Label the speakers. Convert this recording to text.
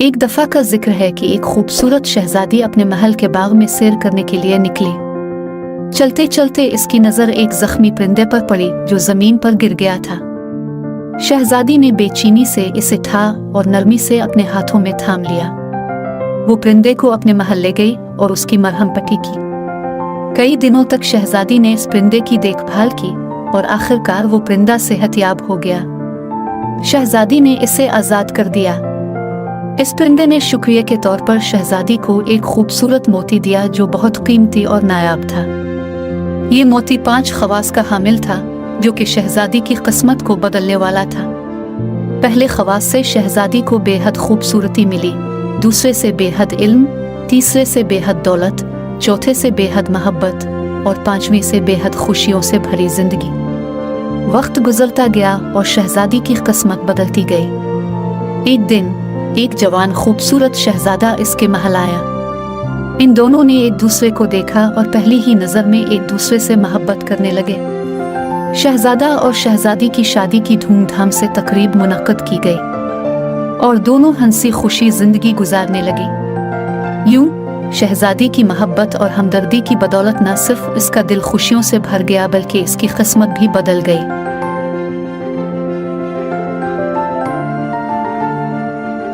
Speaker 1: ایک دفعہ کا ذکر ہے کہ ایک خوبصورت شہزادی اپنے محل کے باغ میں سیر کرنے کے لیے نکلی۔ چلتے چلتے اس کی نظر ایک زخمی پرندے پر پڑی جو زمین پر گر گیا تھا۔ شہزادی نے بے چینی سے اسے اٹھا اور نرمی سے اپنے ہاتھوں میں تھام لیا۔ وہ پرندے کو اپنے محل لے گئی اور اس کی مرہم پٹی کی۔ کئی دنوں تک شہزادی نے اس پرندے کی دیکھ بھال کی اور آخر کار وہ پرندہ صحت یاب ہو گیا۔ شہزادی نے اسے آزاد کر دیا۔ اس پرندے نے شکریہ کے طور پر شہزادی کو ایک خوبصورت موتی دیا جو بہت قیمتی اور نایاب تھا۔ یہ موتی 5 خواص کا حامل تھا جو کہ شہزادی کی قسمت کو بدلنے والا تھا۔ پہلے خواص سے شہزادی کو بے حد خوبصورتی ملی، دوسرے سے بے حد علم، تیسرے سے بے حد دولت، چوتھے سے بے حد محبت اور 5ویں سے بے حد خوشیوں سے بھری زندگی۔ وقت گزرتا گیا اور شہزادی کی قسمت بدلتی گئی۔ ایک دن ایک جوان خوبصورت شہزادہ اس کے محل آیا۔ ان دونوں نے ایک دوسرے کو دیکھا اور پہلی ہی نظر میں ایک دوسرے سے محبت کرنے لگے۔ شہزادہ اور شہزادی کی شادی کی دھوم دھام سے تقریب منعقد کی گئی اور دونوں ہنسی خوشی زندگی گزارنے لگے۔ یوں شہزادی کی محبت اور ہمدردی کی بدولت نہ صرف اس کا دل خوشیوں سے بھر گیا بلکہ اس کی قسمت بھی بدل گئی۔